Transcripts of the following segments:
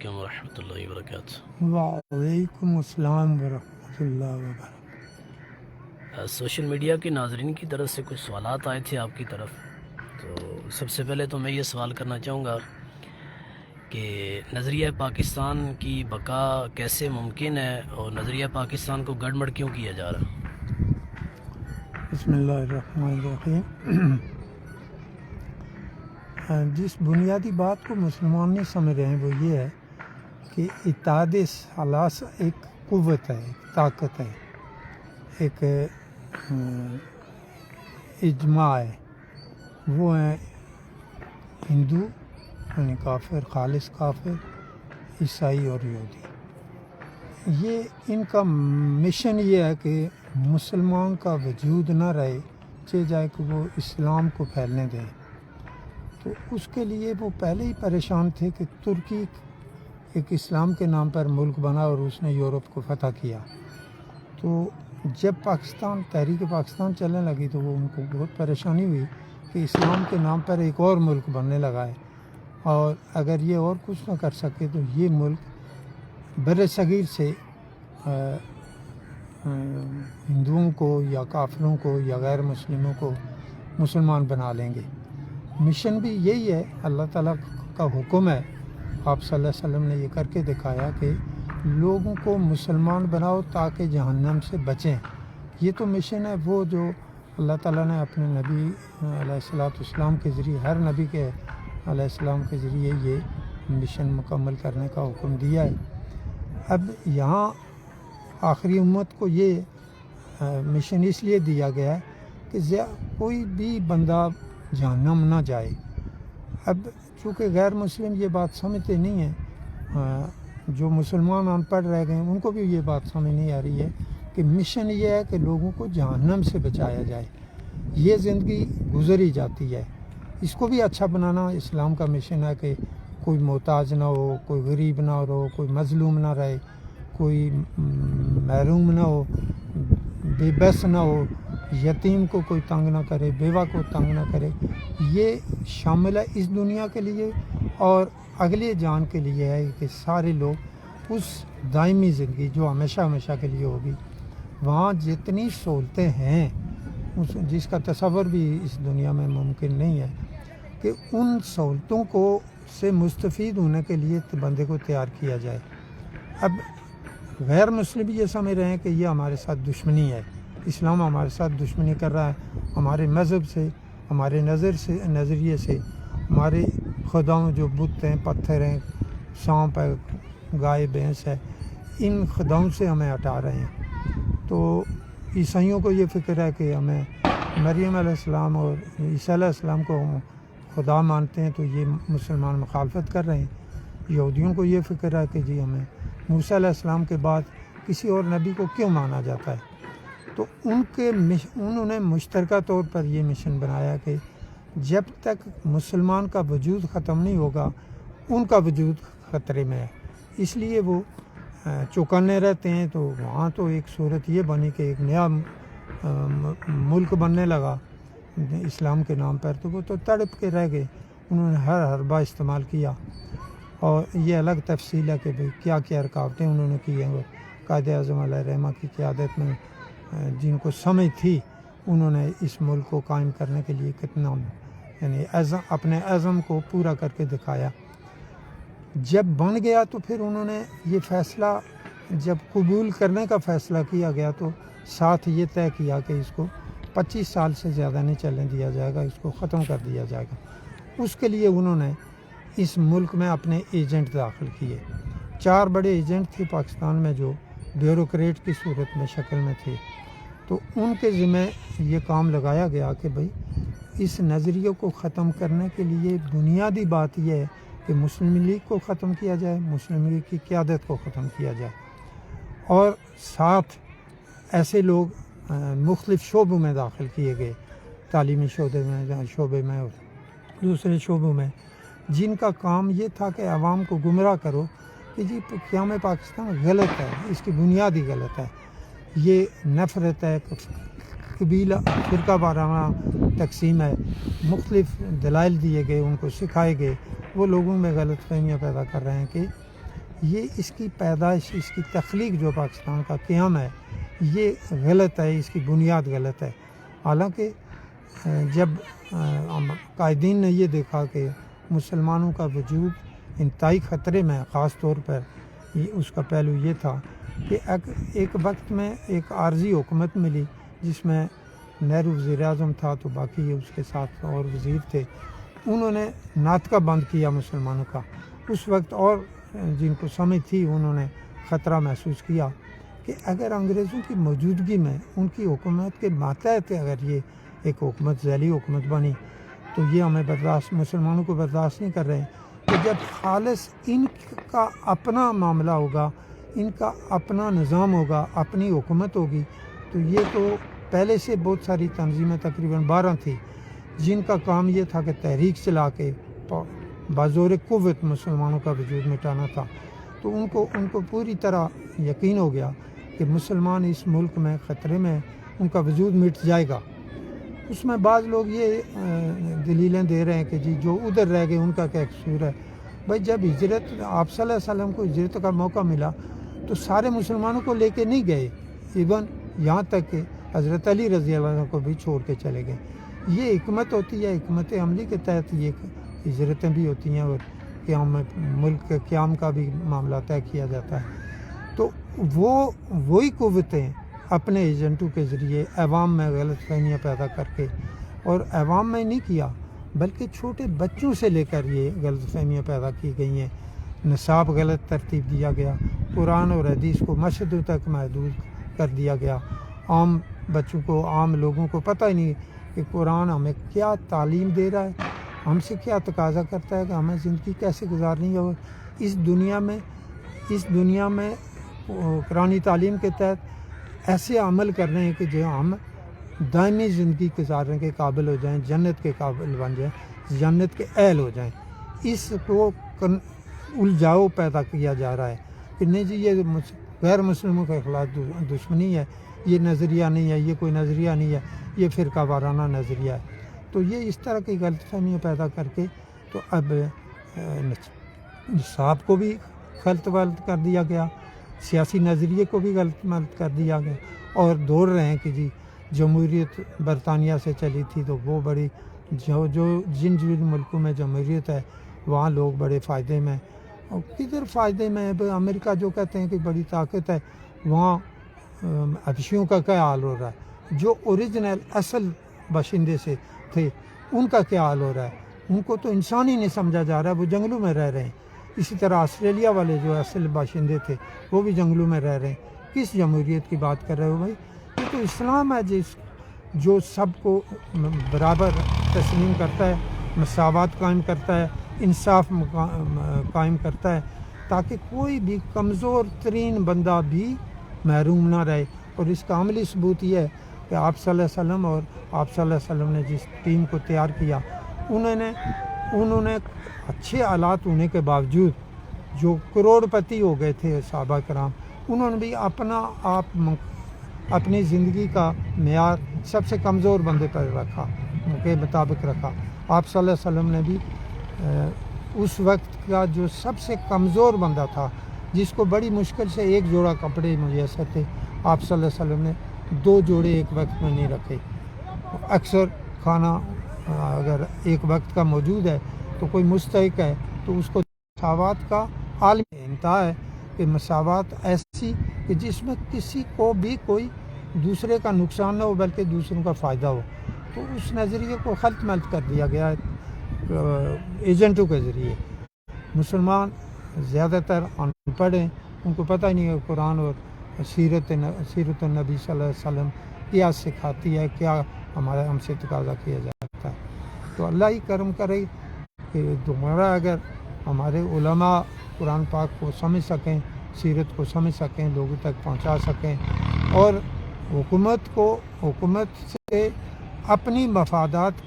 علیکم ورحمۃ اللہ وبرکاتہ۔ وعلیکم السلام ورحمۃ اللہ وبرکاتہ۔ سوشل میڈیا کے ناظرین کی طرف سے کچھ سوالات آئے تھے آپ کی طرف، تو سب سے پہلے تو میں یہ سوال کرنا چاہوں گا کہ نظریہ پاکستان کی بقا کیسے ممکن ہے اور نظریہ پاکستان کو گڑبڑ کیوں کیا جا رہا ہے؟ بسم اللہ الرحمن الرحیم۔ جس بنیادی بات کو مسلمان نہیں سمجھ رہے ہیں وہ یہ ہے کہ اتحاد ثلاثہ ایک قوت ہے، ایک طاقت ہے، ایک اجماع ہے۔ وہ ہیں ہندو یعنی کافر، خالص کافر، عیسائی اور یہودی۔ یہ ان کا مشن یہ ہے کہ مسلمان کا وجود نہ رہے، چاہے جائے کہ وہ اسلام کو پھیلنے دیں۔ تو اس کے لیے وہ پہلے ہی پریشان تھے کہ ترکی ایک اسلام کے نام پر ملک بنا اور اس نے یورپ کو فتح کیا۔ تو جب تحریک پاکستان چلنے لگی تو وہ ان کو بہت پریشانی ہوئی کہ اسلام کے نام پر ایک اور ملک بننے لگا ہے، اور اگر یہ اور کچھ نہ کر سکے تو یہ ملک بر صغیر سے ہندوؤں کو یا کافروں کو یا غیر مسلموں کو مسلمان بنا لیں گے۔ مشن بھی یہی ہے، اللہ تعالیٰ کا حکم ہے، آپ صلی اللہ علیہ وسلم نے یہ کر کے دکھایا کہ لوگوں کو مسلمان بناؤ تاکہ جہنم سے بچیں۔ یہ تو مشن ہے وہ جو اللہ تعالیٰ نے اپنے نبی علیہ السلام کے ذریعے، ہر نبی کے علیہ السلام کے ذریعے یہ مشن مکمل کرنے کا حکم دیا ہے۔ اب یہاں آخری امت کو یہ مشن اس لیے دیا گیا ہے کہ کوئی بھی بندہ جہنم نہ جائے۔ اب چونکہ غیر مسلم یہ بات سمجھتے نہیں ہیں، جو مسلمان ان پڑھ رہ گئے ہیں ان کو بھی یہ بات سمجھ نہیں آ رہی ہے کہ مشن یہ ہے کہ لوگوں کو جہنم سے بچایا جائے۔ یہ زندگی گزری جاتی ہے، اس کو بھی اچھا بنانا اسلام کا مشن ہے کہ کوئی محتاج نہ ہو، کوئی غریب نہ رہو، کوئی مظلوم نہ رہے، کوئی محروم نہ ہو، بے بس نہ ہو، یتیم کو کوئی تنگ نہ کرے، بیوہ کو تنگ نہ کرے۔ یہ شامل ہے اس دنیا کے لیے اور اگلے جان کے لیے ہے کہ سارے لوگ اس دائمی زندگی جو ہمیشہ ہمیشہ کے لیے ہوگی، وہاں جتنی سہولتیں ہیں جس کا تصور بھی اس دنیا میں ممکن نہیں ہے، کہ ان سہولتوں کو سے مستفید ہونے کے لیے بندے کو تیار کیا جائے۔ اب غیر مسلم یہ سمجھ رہے ہیں کہ یہ ہمارے ساتھ دشمنی ہے، اسلام ہمارے ساتھ دشمنی کر رہا ہے، ہمارے مذہب سے، ہمارے نظریے سے، ہمارے خداؤں جو بت ہیں، پتھر ہیں، سانپ ہے، گائے بھینس ہے، ان خداؤں سے ہمیں ہٹا رہے ہیں۔ تو عیسائیوں کو یہ فکر ہے کہ ہمیں مریم علیہ السلام اور عیسیٰ علیہ السلام کو ہم خدا مانتے ہیں، تو یہ مسلمان مخالفت کر رہے ہیں۔ یہودیوں کو یہ فکر ہے کہ جی ہمیں موسیٰ علیہ السلام کے بعد کسی اور نبی کو کیوں مانا جاتا ہے۔ تو انہوں نے مشترکہ طور پر یہ مشن بنایا کہ جب تک مسلمان کا وجود ختم نہیں ہوگا ان کا وجود خطرے میں ہے، اس لیے وہ چوکانے رہتے ہیں۔ تو وہاں تو ایک صورت یہ بنی کہ ایک نیا ملک بننے لگا اسلام کے نام پر، تو وہ تو تڑپ کے رہ گئے، انہوں نے ہر حربہ استعمال کیا۔ اور یہ الگ تفصیل ہے کہ بھئی کیا کیا رکاوٹیں انہوں نے کی ہیں۔ قائد اعظم علیہ الرحمہ کی قیادت میں جن کو سمجھ تھی انہوں نے اس ملک کو قائم کرنے کے لیے کتنا یعنی اپنے عزم کو پورا کر کے دکھایا۔ جب بن گیا تو پھر انہوں نے یہ فیصلہ جب قبول کرنے کا فیصلہ کیا گیا تو ساتھ یہ طے کیا کہ اس کو 25 سال سے زیادہ نہیں چلنے دیا جائے گا، اس کو ختم کر دیا جائے گا۔ اس کے لیے انہوں نے اس ملک میں اپنے ایجنٹ داخل کیے۔ 4 بڑے ایجنٹ تھے پاکستان میں جو بیوروکریٹ کی صورت میں شکل میں تھے، تو ان کے ذمہ یہ کام لگایا گیا کہ بھئی اس نظریے کو ختم کرنے کے لیے بنیادی بات یہ ہے کہ مسلم لیگ کو ختم کیا جائے، مسلم لیگ کی قیادت کو ختم کیا جائے، اور ساتھ ایسے لوگ مختلف شعبوں میں داخل کیے گئے، تعلیمی شعبے میں اور دوسرے شعبوں میں، جن کا کام یہ تھا کہ عوام کو گمراہ کرو کہ جی قیام پاکستان غلط ہے، اس کی بنیاد ہی غلط ہے، یہ نفرت ہے، قبیلہ فرقہ وارانہ تقسیم ہے، مختلف دلائل دیے گئے، ان کو سکھائے گئے، وہ لوگوں میں غلط فہمیاں پیدا کر رہے ہیں کہ یہ اس کی پیدائش، اس کی تخلیق جو پاکستان کا قیام ہے یہ غلط ہے، اس کی بنیاد غلط ہے۔ حالانکہ جب قائدین نے یہ دیکھا کہ مسلمانوں کا وجود انتہائی خطرے میں ہے، خاص طور پر اس کا پہلو یہ تھا کہ ایک وقت میں ایک عارضی حکومت ملی جس میں نہرو وزیر اعظم تھا، تو باقی اس کے ساتھ اور وزیر تھے، انہوں نے ناطقہ بند کیا مسلمانوں کا۔ اس وقت اور جن کو سمجھ تھی انہوں نے خطرہ محسوس کیا کہ اگر انگریزوں کی موجودگی میں ان کی حکومت کے ماتحت اگر یہ ایک حکومت ذیلی حکومت بنی تو یہ ہمیں برداشت، مسلمانوں کو برداشت نہیں کر رہے ہیں۔ تو جب خالص ان کا اپنا معاملہ ہوگا، ان کا اپنا نظام ہوگا، اپنی حکومت ہوگی، تو یہ تو پہلے سے بہت ساری تنظیمیں تقریباً 12 تھیں جن کا کام یہ تھا کہ تحریک چلا کے بازور قوت مسلمانوں کا وجود مٹانا تھا۔ تو ان کو پوری طرح یقین ہو گیا کہ مسلمان اس ملک میں خطرے میں، ان کا وجود مٹ جائے گا۔ اس میں بعض لوگ یہ دلیلیں دے رہے ہیں کہ جی جو ادھر رہ گئے ان کا کیا قصور ہے۔ بھائی جب ہجرت آپ صلی اللہ علیہ وسلم کو ہجرت کا موقع ملا تو سارے مسلمانوں کو لے کے نہیں گئے، ایون یہاں تک کہ حضرت علی رضی اللہ عنہ کو بھی چھوڑ کے چلے گئے۔ یہ حکمت ہوتی ہے، حکمت عملی کے تحت یہ ہجرتیں بھی ہوتی ہیں اور قیام ملک کے قیام کا بھی معاملہ طے کیا جاتا ہے۔ تو وہی قوتیں اپنے ایجنٹوں کے ذریعے عوام میں غلط فہمیاں پیدا کر کے، اور عوام میں نہیں کیا بلکہ چھوٹے بچوں سے لے کر یہ غلط فہمیاں پیدا کی گئی ہیں۔ نصاب غلط ترتیب دیا گیا، قرآن اور حدیث کو مسجدوں تک محدود کر دیا گیا، عام بچوں کو، عام لوگوں کو پتہ ہی نہیں کہ قرآن ہمیں کیا تعلیم دے رہا ہے، ہم سے کیا تقاضا کرتا ہے کہ ہمیں زندگی کیسے گزارنی ہے۔ اور اس دنیا میں قرآنی تعلیم کے تحت ایسے عمل کر رہے ہیں کہ جو ہم دائمی زندگی گزارنے کے قابل ہو جائیں، جنت کے قابل بن جائیں، جنت کے اہل ہو جائیں۔ اس کو الجھاؤ پیدا کیا جا رہا ہے کہ نہیں جی یہ غیر مسلموں کے خلاف دشمنی ہے، یہ نظریہ نہیں ہے، یہ کوئی نظریہ نہیں ہے، یہ فرقہ وارانہ نظریہ ہے۔ تو یہ اس طرح کی غلط فہمیاں پیدا کر کے تو اب نصاب کو بھی غلط کر دیا گیا، سیاسی نظریے کو بھی غلط کر دیا گیا، اور دوڑ رہے ہیں کہ جی جمہوریت برطانیہ سے چلی تھی تو وہ بڑی جن ملکوں میں جمہوریت ہے وہاں لوگ بڑے فائدے میں، اور کدھر فائدے میں ہے؟ امریکہ جو کہتے ہیں کہ بڑی طاقت ہے، وہاں حبشیوں کا کیا حال ہو رہا ہے؟ جو اوریجنل اصل باشندے سے تھے ان کا کیا حال ہو رہا ہے؟ ان کو تو انسان ہی نہیں سمجھا جا رہا، وہ جنگلوں میں رہ رہے ہیں۔ اسی طرح آسٹریلیا والے جو اصل باشندے تھے وہ بھی جنگلوں میں رہ رہے ہیں۔ کس جمہوریت کی بات کر رہے ہو بھائی؟ یہ تو اسلام ہے جو سب کو برابر تسلیم کرتا ہے، مساوات قائم کرتا ہے، انصاف قائم کرتا ہے، تاکہ کوئی بھی کمزور ترین بندہ بھی محروم نہ رہے۔ اور اس کا عملی ثبوت یہ ہے کہ آپ صلی اللہ علیہ وسلم اور آپ صلی اللہ علیہ وسلم نے جس ٹیم کو تیار کیا انہوں نے اچھے حالات ہونے کے باوجود جو کروڑ پتی ہو گئے تھے صحابہ کرام، انہوں نے بھی اپنی زندگی کا معیار سب سے کمزور بندے پر رکھا، ان کے مطابق رکھا۔ آپ صلی اللہ علیہ وسلم نے بھی اس وقت کا جو سب سے کمزور بندہ تھا، جس کو بڑی مشکل سے ایک جوڑا کپڑے میسر تھے، آپ صلی اللہ علیہ وسلم نے 2 جوڑے ایک وقت میں نہیں رکھے۔ اکثر کھانا اگر ایک وقت کا موجود ہے تو کوئی مستحق ہے تو اس کو مساوات کا عالمی انتہا ہے کہ مساوات ایسی کہ جس میں کسی کو بھی کوئی دوسرے کا نقصان نہ ہو بلکہ دوسروں کا فائدہ ہو۔ تو اس نظریے کو خلط ملط کر دیا گیا ہے ایجنٹوں کے ذریعے۔ مسلمان زیادہ تر ان پڑھ ہیں، ان کو پتہ ہی نہیں ہے قرآن اور سیرت النبی صلی اللہ علیہ وسلم کیا سکھاتی ہے، کیا ہم سے تقاضا کیا جاتا ہے۔ تو اللہ ہی کرم کرے کہ دوبارہ اگر ہمارے علماء قرآن پاک کو سمجھ سکیں، سیرت کو سمجھ سکیں، لوگوں تک پہنچا سکیں، اور حکومت سے اپنی مفادات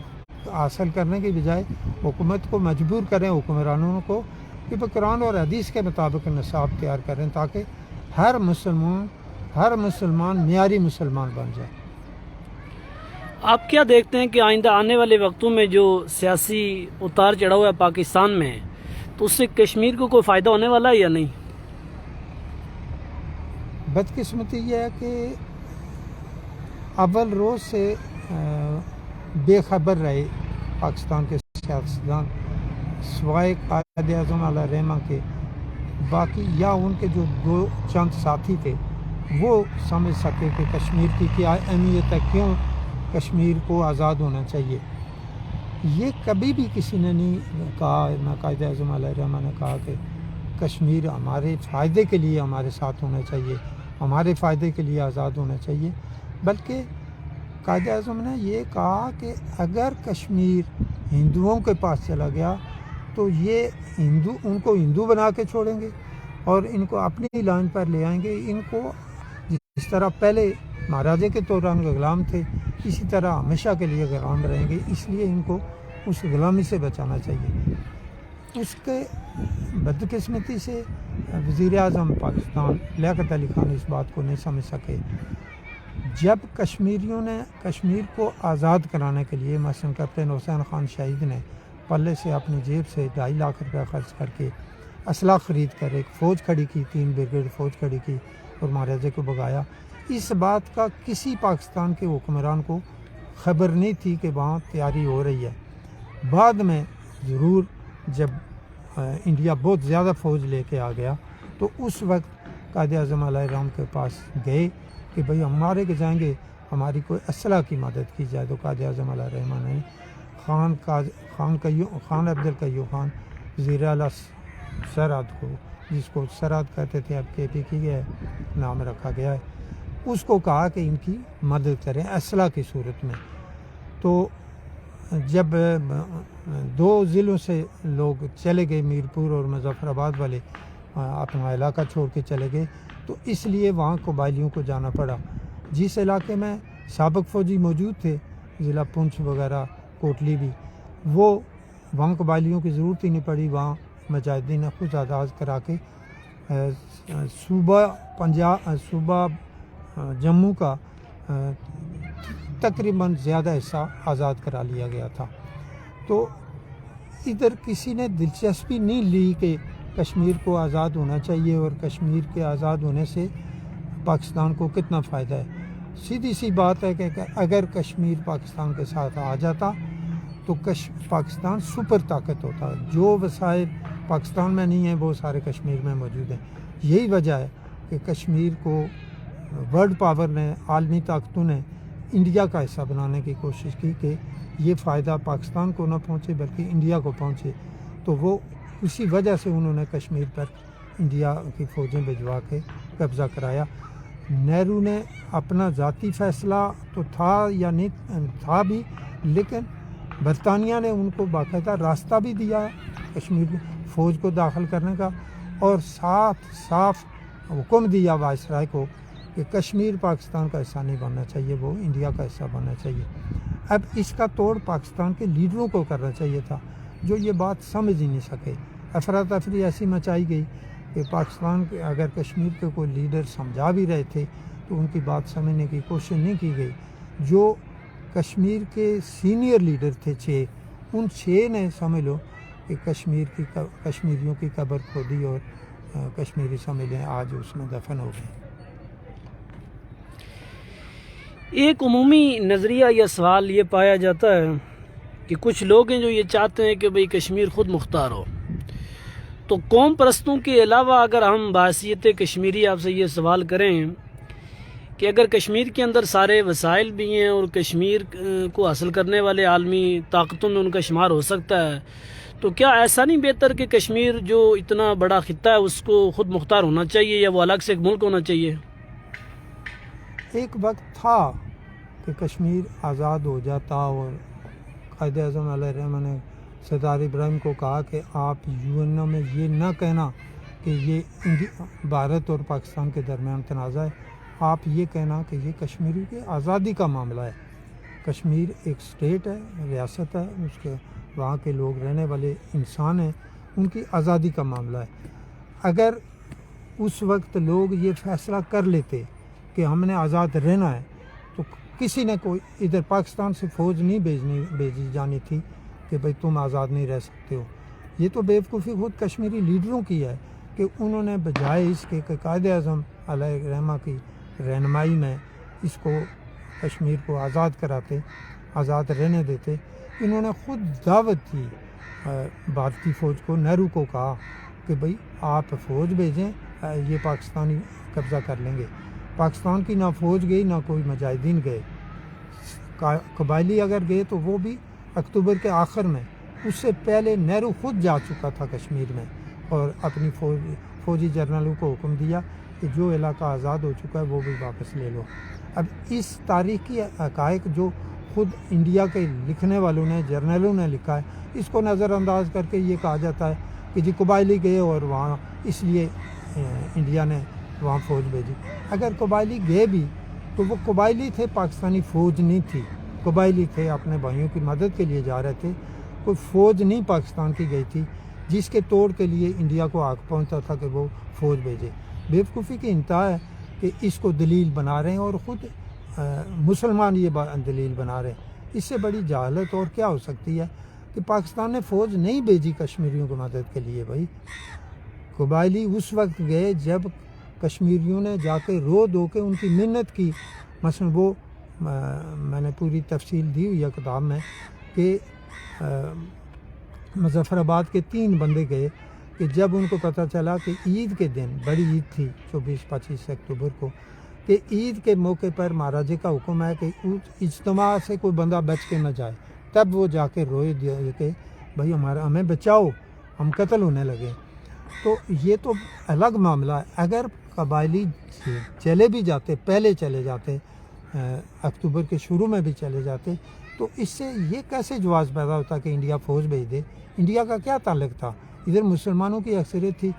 حاصل کرنے کی بجائے حکومت کو مجبور کریں، حکمرانوں کو، کہ وہ قرآن اور حدیث کے مطابق نصاب تیار کریں تاکہ ہر مسلمان معیاری مسلمان بن جائے۔ آپ کیا دیکھتے ہیں کہ آئندہ آنے والے وقتوں میں جو سیاسی اتار چڑھاؤ ہے پاکستان میں، تو اس سے کشمیر کو کوئی فائدہ ہونے والا ہے یا نہیں؟ بدقسمتی یہ ہے کہ اول روز سے بے خبر رہے پاکستان کے سیاستدان، سوائے قائد اعظم علیہ رحمہ کے، باقی یا ان کے جو دو چند ساتھی تھے وہ سمجھ سکے کہ کشمیر کی کیا اہمیت ہے، کیوں کشمیر کو آزاد ہونا چاہیے۔ یہ کبھی بھی کسی نے نہیں کہا، نہ قائد اعظم علیہ رحمہ نے کہا کہ کشمیر ہمارے فائدے کے لیے ہمارے ساتھ ہونا چاہیے، ہمارے فائدے کے لیے آزاد ہونا چاہیے، بلکہ قائد اعظم نے یہ کہا کہ اگر کشمیر ہندوؤں کے پاس چلا گیا تو یہ ان کو ہندو بنا کے چھوڑیں گے اور ان کو اپنی لائن پر لے آئیں گے، ان کو جس طرح پہلے مہاراجے کے دوران غلام تھے اسی طرح ہمیشہ کے لیے غلام رہیں گے، اس لیے ان کو اس غلامی سے بچانا چاہیے۔ اس کے بدقسمتی سے وزیر اعظم پاکستان لیاقت علی خان اس بات کو نہیں سمجھ سکے۔ جب کشمیریوں نے کشمیر کو آزاد کرانے کے لیے مثلاً کیپٹن حسین خان شہید نے پلے سے اپنی جیب سے 2.5 لاکھ روپے خرچ کر کے اسلحہ خرید کر ایک فوج کھڑی کی، 3 بریگیڈ فوج کھڑی کی اور مہاراجے کو بھگایا، اس بات کا کسی پاکستان کے حکمران کو خبر نہیں تھی کہ وہاں تیاری ہو رہی ہے۔ بعد میں ضرور جب انڈیا بہت زیادہ فوج لے کے آ گیا تو اس وقت قائد اعظم علیہ رحم کے پاس گئے کہ بھئی ہمارے کے جائیں گے، ہماری کوئی اسلحہ کی مدد کی جائے، تو قائد اعظم علیہ رحمہ نے خان عبد القیوم خان وزیر اعلیٰ سرحد کو، جس کو سرحد کہتے تھے اب کے پی کی ہے نام رکھا گیا ہے، اس کو کہا کہ ان کی مدد کریں اسلحہ کی صورت میں۔ تو جب 2 ضلعوں سے لوگ چلے گئے، میرپور اور مظفر آباد والے اپنا علاقہ چھوڑ کے چلے گئے، تو اس لیے وہاں قبائلیوں کو جانا پڑا۔ جس علاقے میں سابق فوجی موجود تھے، ضلع پونچھ وغیرہ کوٹلی بھی، وہاں قبائلیوں کی ضرورت ہی نہیں پڑی، وہاں مجاہدین نے خود آزاد کرا کے صوبہ جموں کا تقریباً زیادہ حصہ آزاد کرا لیا گیا تھا۔ تو ادھر کسی نے دلچسپی نہیں لی کہ کشمیر کو آزاد ہونا چاہیے اور کشمیر کے آزاد ہونے سے پاکستان کو کتنا فائدہ ہے۔ سیدھی سی بات ہے کہ اگر کشمیر پاکستان کے ساتھ آ جاتا تو پاکستان سپر طاقت ہوتا، جو وسائل پاکستان میں نہیں ہیں وہ سارے کشمیر میں موجود ہیں۔ یہی وجہ ہے کہ کشمیر کو ورلڈ پاور نے، عالمی طاقتوں نے انڈیا کا حصہ بنانے کی کوشش کی کہ یہ فائدہ پاکستان کو نہ پہنچے بلکہ انڈیا کو پہنچے، تو وہ اسی وجہ سے انہوں نے کشمیر پر انڈیا کی فوجیں بھجوا کے قبضہ کرایا۔ نہرو نے اپنا ذاتی فیصلہ تو تھا یا نہیں تھا بھی، لیکن برطانیہ نے ان کو باقاعدہ راستہ بھی دیا کشمیر میں فوج کو داخل کرنے کا، اور صاف حکم دیا وائسرائے کو کہ کشمیر پاکستان کا حصہ نہیں بننا چاہیے، وہ انڈیا کا حصہ بننا چاہیے۔ اب اس کا توڑ پاکستان کے لیڈروں کو کرنا چاہیے تھا، جو یہ بات سمجھ ہی نہیں سکے۔ افراتفری ایسی مچائی گئی کہ پاکستان کے اگر کشمیر کے کوئی لیڈر سمجھا بھی رہے تھے تو ان کی بات سمجھنے کی کوشش نہیں کی گئی۔ جو کشمیر کے سینئر لیڈر تھے 6، ان 6 نے سمجھ لو کہ کشمیریوں کی قبر کھودی اور کشمیری سمجھ لیں آج اس میں دفن ہو گئے۔ ایک عمومی نظریہ یا سوال یہ پایا جاتا ہے کہ کچھ لوگ ہیں جو یہ چاہتے ہیں کہ بھئی کشمیر خود مختار ہو، تو قوم پرستوں کے علاوہ اگر ہم بحیثیت کشمیری آپ سے یہ سوال کریں کہ اگر کشمیر کے اندر سارے وسائل بھی ہیں اور کشمیر کو حاصل کرنے والے عالمی طاقتوں میں ان کا شمار ہو سکتا ہے، تو کیا ایسا نہیں بہتر کہ کشمیر جو اتنا بڑا خطہ ہے اس کو خود مختار ہونا چاہیے یا وہ الگ سے ایک ملک ہونا چاہیے؟ ایک وقت تھا کہ کشمیر آزاد ہو جاتا اور قائد اعظم علیہ رحمہ نے سردار ابراہیم کو کہا کہ آپ UN میں یہ نہ کہنا کہ یہ بھارت اور پاکستان کے درمیان تنازع ہے، آپ یہ کہنا کہ یہ کشمیری کی آزادی کا معاملہ ہے۔ کشمیر ایک اسٹیٹ ہے، ریاست ہے، اس کے وہاں کے لوگ رہنے والے انسان ہیں، ان کی آزادی کا معاملہ ہے۔ اگر اس وقت لوگ یہ فیصلہ کر لیتے کہ ہم نے آزاد رہنا ہے تو کسی نے کوئی ادھر پاکستان سے فوج نہیں بھیجی جانی تھی کہ بھئی تم آزاد نہیں رہ سکتے ہو۔ یہ تو بیوقوفی خود کشمیری لیڈروں کی ہے کہ انہوں نے بجائے اس کے کہ قائد اعظم علیہ رحمہ کی رہنمائی میں اس کو کشمیر کو آزاد کراتے، آزاد رہنے دیتے، انہوں نے خود دعوت دی بھارتی فوج کو، نہرو کو کہا کہ بھئی آپ فوج بھیجیں، یہ پاکستانی قبضہ کر لیں گے۔ پاکستان کی نہ فوج گئی نہ کوئی مجاہدین گئے، قبائلی اگر گئے تو وہ بھی اکتوبر کے آخر میں۔ اس سے پہلے نہرو خود جا چکا تھا کشمیر میں اور اپنی فوجی جنرلوں کو حکم دیا کہ جو علاقہ آزاد ہو چکا ہے وہ بھی واپس لے لو۔ اب اس تاریخی حقائق جو خود انڈیا کے لکھنے والوں نے، جرنلوں نے لکھا ہے، اس کو نظر انداز کر کے یہ کہا جاتا ہے کہ جی قبائلی گئے اور وہاں اس لیے انڈیا نے وہاں فوج بھیجی۔ اگر قبائلی گئے بھی تو وہ قبائلی تھے، پاکستانی فوج نہیں تھی۔ قبائلی تھے، اپنے بھائیوں کی مدد کے لیے جا رہے تھے، کوئی فوج نہیں پاکستان کی گئی تھی جس کے توڑ کے لیے انڈیا کو آگ پہنچتا تھا کہ وہ فوج بھیجے۔ بیوقوفی کی انتہا ہے کہ اس کو دلیل بنا رہے ہیں اور خود مسلمان یہ دلیل بنا رہے ہیں۔ اس سے بڑی جہالت اور کیا ہو سکتی ہے کہ پاکستان نے فوج نہیں بھیجی کشمیریوں کی مدد کے لیے۔ بھائی قبائلی اس وقت گئے جب کشمیریوں نے جا کے رو دو کے ان کی منت کی۔ مثلا وہ میں نے پوری تفصیل دی ہوئی ہے کتاب میں کہ مظفر آباد کے 3 بندے گئے کہ جب ان کو پتہ چلا کہ عید کے دن، بڑی عید تھی 24-25 اکتوبر کو، کہ عید کے موقع پر مہاراجے کا حکم ہے کہ اجتماع سے کوئی بندہ بچ کے نہ جائے، تب وہ جا کے روئے دے کہ بھائی ہمیں بچاؤ، ہم قتل ہونے لگے۔ تو یہ تو الگ معاملہ ہے۔ اگر قبائلی چلے بھی جاتے، پہلے چلے جاتے، اکتوبر کے شروع میں بھی چلے جاتے، تو اس سے یہ کیسے جواز پیدا ہوتا کہ انڈیا فوج بھیج دے؟ انڈیا کا کیا تعلق تھا؟ ادھر مسلمانوں کی اکثریت تھی،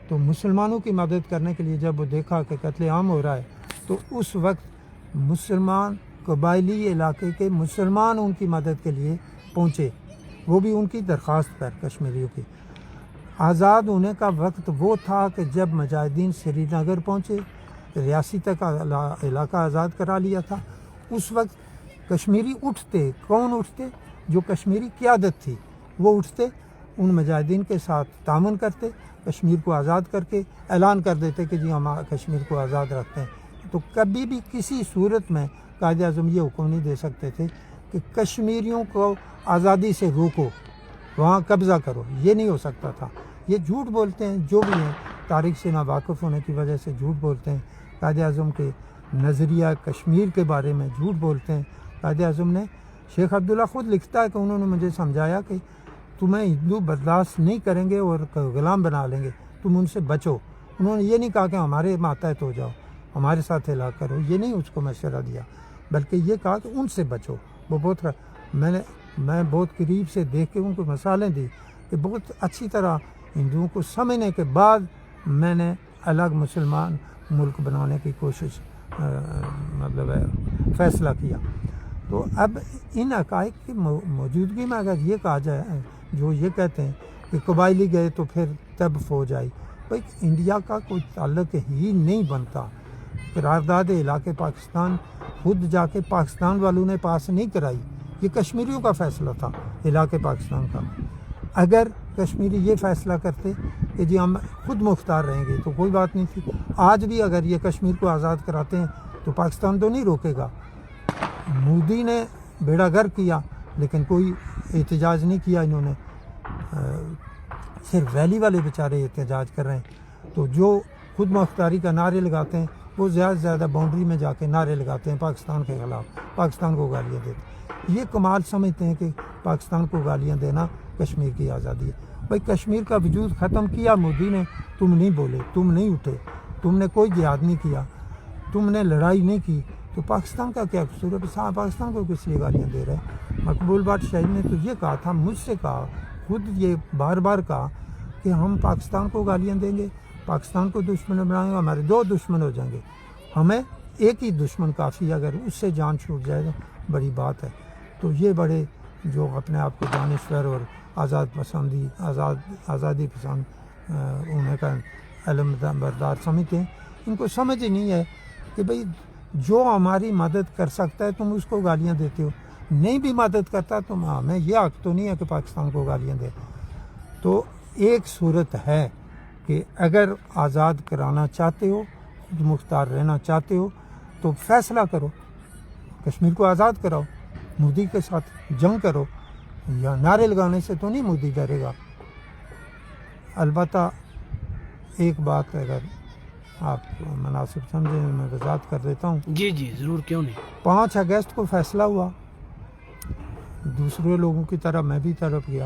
تو مسلمانوں کی مدد کرنے کے لیے جب وہ دیکھا کہ قتل عام ہو رہا ہے تو اس وقت مسلمان قبائلی علاقے کے مسلمان ان کی مدد کے لیے پہنچے، وہ بھی ان کی درخواست پر، کشمیریوں کی۔ آزاد ہونے کا وقت وہ تھا کہ جب مجاہدین سری نگر پہنچے، ریاستی کا علاقہ آزاد کرا لیا تھا، اس وقت کشمیری اٹھتے۔ کون اٹھتے؟ جو کشمیری قیادت تھی وہ اٹھتے، ان مجاہدین کے ساتھ تعاون کرتے، کشمیر کو آزاد کر کے اعلان کر دیتے کہ جی ہم کشمیر کو آزاد رکھتے ہیں۔ تو کبھی بھی کسی صورت میں قائد اعظم یہ حکم نہیں دے سکتے تھے کہ کشمیریوں کو آزادی سے روکو، وہاں قبضہ کرو، یہ نہیں ہو سکتا تھا۔ یہ جھوٹ بولتے ہیں، جو بھی ہیں تاریخ سے ناواقف ہونے کی وجہ سے جھوٹ بولتے ہیں۔ قائد اعظم کے نظریہ کشمیر کے بارے میں جھوٹ بولتے ہیں۔ قائد اعظم نے، شیخ عبداللہ خود لکھتا ہے کہ انہوں نے مجھے سمجھایا کہ تمہیں ہندو برداشت نہیں کریں گے اور غلام بنا لیں گے، تم ان سے بچو۔ انہوں نے یہ نہیں کہا کہ ہمارے ماتحت ہو جاؤ، ہمارے ساتھ ہلاک کرو، یہ نہیں اس کو مشورہ دیا، بلکہ یہ کہا کہ ان سے بچو۔ وہ بہت میں بہت قریب سے دیکھ کے ان کو مثالیں دی کہ بہت اچھی طرح ہندوؤں کو سمجھنے کے بعد میں نے الگ مسلمان ملک بنانے کی کوشش فیصلہ کیا۔ تو اب ان حقائق کی موجودگی میں اگر یہ کہا جائے، جو یہ کہتے ہیں کہ قبائلی گئے تو پھر تب فوج آئی، بھائی انڈیا کا کوئی تعلق ہی نہیں بنتا۔ قرارداد علاقے پاکستان خود جا کے پاکستان والوں نے پاس نہیں کرائی، یہ کشمیریوں کا فیصلہ تھا، علاقے پاکستان کا۔ اگر کشمیری یہ فیصلہ کرتے کہ جی ہم خود مختار رہیں گے تو کوئی بات نہیں تھی۔ آج بھی اگر یہ کشمیر کو آزاد کراتے ہیں تو پاکستان تو نہیں روکے گا۔ مودی نے بیڑا گرک کیا لیکن کوئی احتجاج نہیں کیا، انہوں نے صرف ویلی والے بیچارے احتجاج کر رہے ہیں۔ تو جو خود مختاری کا نعرے لگاتے ہیں وہ زیادہ سے زیادہ باؤنڈری میں جا کے نعرے لگاتے ہیں پاکستان کے خلاف، پاکستان کو گالیاں دیتے ہیں۔ یہ کمال سمجھتے ہیں کہ پاکستان کو گالیاں دینا کشمیر کی آزادی ہے۔ بھائی کشمیر کا وجود ختم کیا مودی نے، تم نہیں بولے، تم نہیں اٹھے، تم نے کوئی جہاد نہیں کیا، تم نے لڑائی نہیں کی، تو پاکستان کا کیا قصور ہے؟ پاکستان کو کس لیے گالیاں دے رہے ہیں؟ مقبول بٹ شاہین نے تو یہ کہا تھا، مجھ سے کہا، خود یہ بار بار کہا کہ ہم پاکستان کو گالیاں دیں گے، پاکستان کو دشمن بنائیں گے، ہمارے 2 دشمن ہو جائیں گے، ہمیں ایک ہی دشمن کافی ہے، اگر اس سے جان چھوٹ جائے تو بڑی بات ہے۔ تو یہ بڑے جو اپنے آپ کو دانشور اور آزادی پسند ہونے کا علم بردار سمجھتے ہیں، ان کو سمجھ ہی نہیں ہے کہ بھئی جو ہماری مدد کر سکتا ہے تم اس کو گالیاں دیتے ہو، نہیں بھی مدد کرتا تو ہمیں یہ حق تو نہیں ہے کہ پاکستان کو گالیاں دے۔ تو ایک صورت ہے کہ اگر آزاد کرانا چاہتے ہو، خود مختار رہنا چاہتے ہو تو فیصلہ کرو، کشمیر کو آزاد کراؤ، مودی کے ساتھ جنگ کرو، یا نعرے لگانے سے تو نہیں مودی ڈرے گا۔ البتہ ایک بات اگر آپ مناسب سمجھیں میں وضاحت کر دیتا ہوں۔ جی جی ضرور، کیوں نہیں۔ 5 اگست کو فیصلہ ہوا، دوسرے لوگوں کی طرح میں بھی طرف گیا۔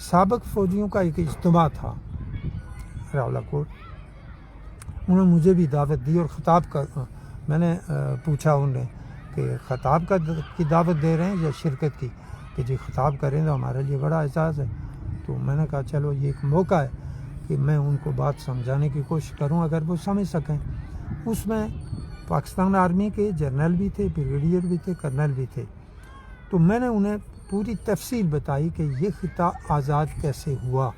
سابق فوجیوں کا ایک اجتماع تھا راولاکوٹ، انہوں نے مجھے بھی دعوت دی اور خطاب کا میں نے پوچھا انہیں کہ خطاب کی دعوت دے رہے ہیں یا شرکت کی، کہ جی خطاب کریں تو ہمارے لیے بڑا اعزاز ہے۔ تو میں نے کہا چلو یہ ایک موقع ہے کہ میں ان کو بات سمجھانے کی کوشش کروں اگر وہ سمجھ سکیں۔ اس میں پاکستان آرمی کے جرنل بھی تھے، بریگیڈیئر بھی تھے، کرنل بھی تھے۔ تو میں نے انہیں پوری تفصیل بتائی کہ یہ خطہ آزاد کیسے ہوا،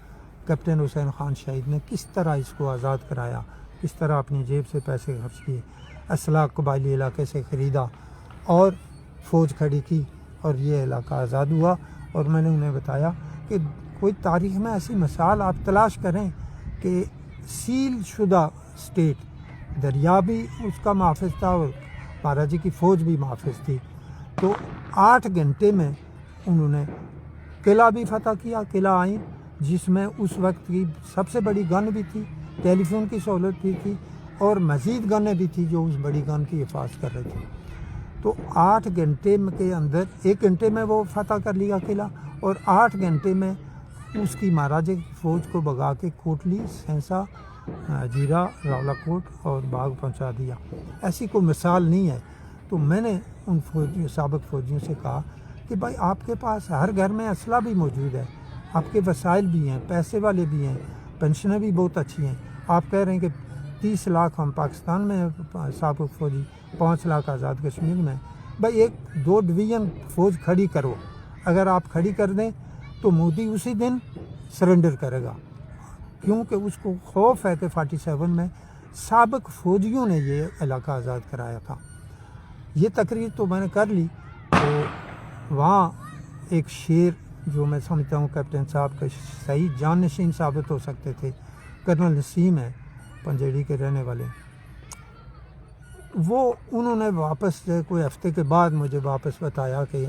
کیپٹن حسین خان شہید نے کس طرح اس کو آزاد کرایا، کس طرح اپنی جیب سے پیسے خرچ کیے، اسلحہ قبائلی علاقے سے خریدا اور فوج کھڑی کی اور یہ علاقہ آزاد ہوا۔ اور میں نے انہیں بتایا کہ کوئی تاریخ میں ایسی مثال آپ تلاش کریں کہ سیل شدہ اسٹیٹ، دریا بھی اس کا محافظ تھا اور مہاراجی کی فوج بھی محافظ تھی، تو 8 گھنٹے میں انہوں نے قلعہ بھی فتح کیا، قلعہ عین، جس میں اس وقت کی سب سے بڑی گن بھی تھی، ٹیلی فون کی سہولت بھی تھی اور مزید گنیں بھی تھی جو اس بڑی گن کی حفاظت کر رہے تھے۔ تو 8 گھنٹے کے اندر 1 گھنٹے میں وہ فتح کر لیا قلعہ، اور 8 گھنٹے میں اس کی مہاراجے کی فوج کو بھگا کے کوٹلی، سینسا، جیرا، راولاکوٹ اور باغ پہنچا دیا۔ ایسی کوئی مثال نہیں ہے۔ تو میں نے ان سابق فوجیوں سے کہا کہ بھائی آپ کے پاس ہر گھر میں اسلحہ بھی موجود ہے، آپ کے وسائل بھی ہیں، پیسے والے بھی ہیں، پینشنیں بھی بہت اچھی ہیں، آپ کہہ رہے ہیں کہ 30 لاکھ ہم پاکستان میں سابق فوجی، 5 لاکھ آزاد کشمیر میں، بھائی 1-2 ڈویژن فوج کھڑی کرو، اگر آپ کھڑی کر دیں تو مودی اسی دن سرنڈر کرے گا، کیونکہ اس کو خوف ہے کہ 47 میں سابق فوجیوں نے یہ علاقہ آزاد کرایا تھا۔ یہ تقریر تو میں نے کر لی، تو وہاں ایک شعر جو میں سمجھتا ہوں کیپٹن صاحب کا صحیح جانشین ثابت ہو سکتے تھے، کرنل نسیم ہے پنجیڑی کے رہنے والے، وہ انہوں نے واپس کوئی ہفتے کے بعد مجھے واپس بتایا کہ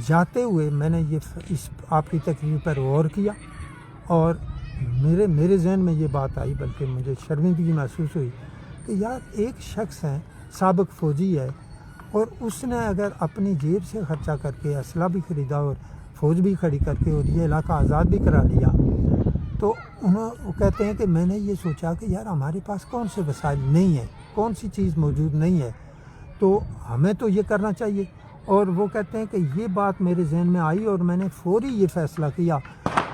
جاتے ہوئے میں نے اس آپ کی تقریر پر غور کیا اور میرے ذہن میں یہ بات آئی، بلکہ مجھے شرمندگی محسوس ہوئی کہ یار ایک شخص ہے، سابق فوجی ہے، اور اس نے اگر اپنی جیب سے خرچہ کر کے اسلحہ بھی خریدا اور فوج بھی کھڑی کر کے اور یہ علاقہ آزاد بھی کرا لیا، تو وہ کہتے ہیں کہ میں نے یہ سوچا کہ یار ہمارے پاس کون سے وسائل نہیں ہیں، کون سی چیز موجود نہیں ہے، تو ہمیں تو یہ کرنا چاہیے۔ اور وہ کہتے ہیں کہ یہ بات میرے ذہن میں آئی اور میں نے فوری یہ فیصلہ کیا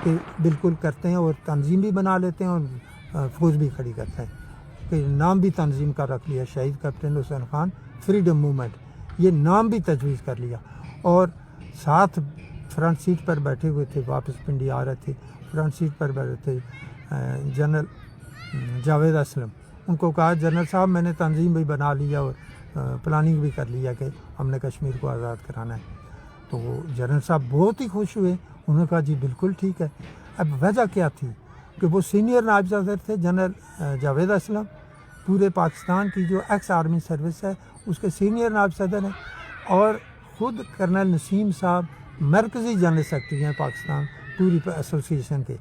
کہ بالکل کرتے ہیں، اور تنظیم بھی بنا لیتے ہیں اور فوج بھی کھڑی کرتے ہیں، کہ نام بھی تنظیم کا رکھ لیا، شہید کیپٹن حسین خان فریڈم موومنٹ، یہ نام بھی تجویز کر لیا۔ اور ساتھ فرنٹ سیٹ پر بیٹھے ہوئے تھے، واپس پنڈی آ رہے تھے، فرنٹ سیٹ پر بیٹھے تھے جنرل جاوید اسلم، ان کو کہا جنرل صاحب میں نے تنظیم بھی بنا لیا اور پلاننگ بھی کر لیا کہ ہم نے کشمیر کو آزاد کرانا ہے۔ تو وہ جنرل صاحب بہت ہی خوش ہوئے، انہوں نے کہا جی بالکل ٹھیک ہے۔ اب وجہ کیا تھی کہ وہ سینئر نائب صدر تھے جنرل جاوید اسلم، پورے پاکستان کی جو ایکس آرمی سروس ہے اس کے سینئر نائب صدر ہیں، اور خود کرنل نسیم صاحب مرکزی جنرل سیکرٹری ہیں پاکستان پوری ایسوسیشن کے۔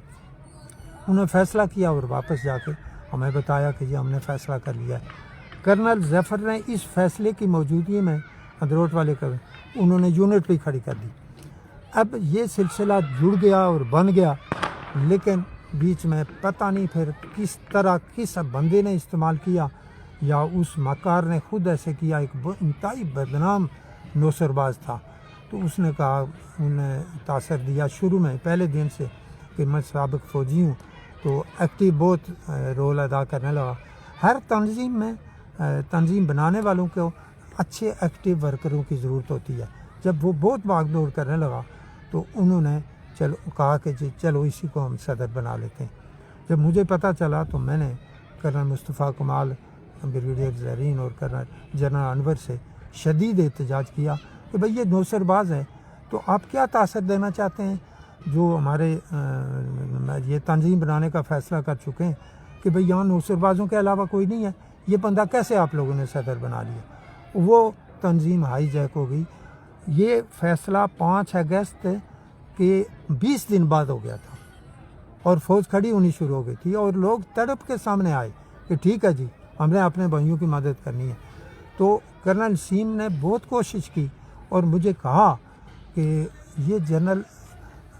انہوں نے فیصلہ کیا اور واپس جا کے ہمیں بتایا کہ یہ ہم نے فیصلہ کر لیا ہے۔ کرنل ظفر نے اس فیصلے کی موجودگی میں اندروٹ والے انہوں نے یونٹ بھی کھڑی کر دی۔ اب یہ سلسلہ جڑ گیا اور بن گیا، لیکن بیچ میں پتہ نہیں پھر کس طرح کس بندے نے استعمال کیا، یا اس مکار نے خود ایسے کیا، ایک انتہائی بدنام نوسر باز تھا، تو اس نے کہا، انہیں تاثر دیا شروع میں پہلے دن سے کہ میں سابق فوجی ہوں، تو ایکٹیو بہت رول ادا کرنے لگا۔ ہر تنظیم میں تنظیم بنانے والوں کو اچھے ایکٹیو ورکروں کی ضرورت ہوتی ہے۔ جب وہ بہت بھاگ دوڑ کرنے لگا تو انہوں نے کہا کہ جی چلو اسی کو ہم صدر بنا لیتے ہیں۔ جب مجھے پتہ چلا تو میں نے کرنل مصطفیٰ کمال، بریگیڈیئر زرین اور کرنل جنرل انور سے شدید احتجاج کیا کہ بھئی یہ نوسر باز ہے، تو آپ کیا تاثر دینا چاہتے ہیں؟ جو ہمارے یہ تنظیم بنانے کا فیصلہ کر چکے ہیں کہ بھئی یہاں نوسر بازوں کے علاوہ کوئی نہیں ہے، یہ بندہ کیسے آپ لوگوں نے صدر بنا لیا، وہ تنظیم ہائی جیک ہو گئی۔ یہ فیصلہ 5 اگست کے 20 دن بعد ہو گیا تھا اور فوج کھڑی ہونی شروع ہو گئی تھی اور لوگ تڑپ کے سامنے آئے کہ ٹھیک ہے جی ہم نے اپنے بھائیوں کی مدد کرنی ہے۔ تو کرنل نسیم نے بہت کوشش کی اور مجھے کہا کہ یہ جنرل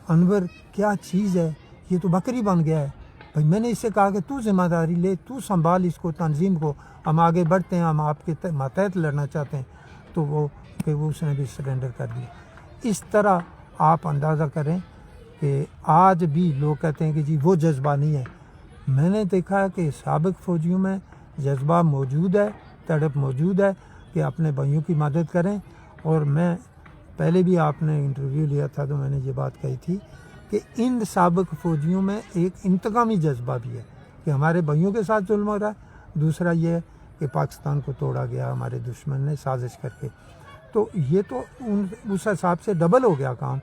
انور کیا چیز ہے، یہ تو بکری بن گیا ہے۔ بھائی میں نے اس سے کہا کہ تو ذمہ داری لے، تو سنبھال اس کو، تنظیم کو، ہم آگے بڑھتے ہیں، ہم آپ کے ماتحت لڑنا چاہتے ہیں۔ تو وہ اس نے بھی سرنڈر کر دیا۔ اس طرح آپ اندازہ کریں کہ آج بھی لوگ کہتے ہیں کہ جی وہ جذبہ نہیں ہے۔ میں نے دیکھا کہ سابق فوجیوں میں جذبہ موجود ہے، تڑپ موجود ہے کہ اپنے بھائیوں کی مدد کریں۔ اور میں پہلے بھی آپ نے انٹرویو لیا تھا تو میں نے یہ بات کہی تھی کہ ان سابق فوجیوں میں ایک انتقامی جذبہ بھی ہے کہ ہمارے بھائیوں کے ساتھ ظلم ہو رہا ہے، دوسرا یہ ہے کہ پاکستان کو توڑا گیا ہمارے دشمن نے سازش کر کے۔ تو یہ تو اس حساب سے ڈبل ہو گیا کام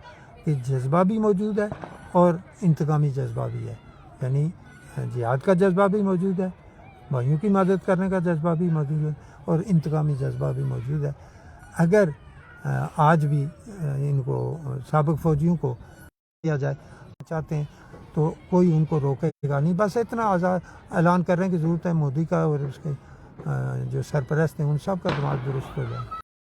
کہ جذبہ بھی موجود ہے اور انتقامی جذبہ بھی ہے، یعنی جہاد کا جذبہ بھی موجود ہے، بھائیوں کی مدد کرنے کا جذبہ بھی موجود ہے اور انتقامی جذبہ بھی موجود ہے۔ اگر آج بھی ان کو سابق فوجیوں کو کیا جائے چاہتے ہیں تو کوئی ان کو روکے گا نہیں، بس اتنا اعلان کر رہے ہیں کہ ضرورت ہے مودی کا اور اس کے جو سرپرست ہیں ان سب کا دماغ درست ہو جائے۔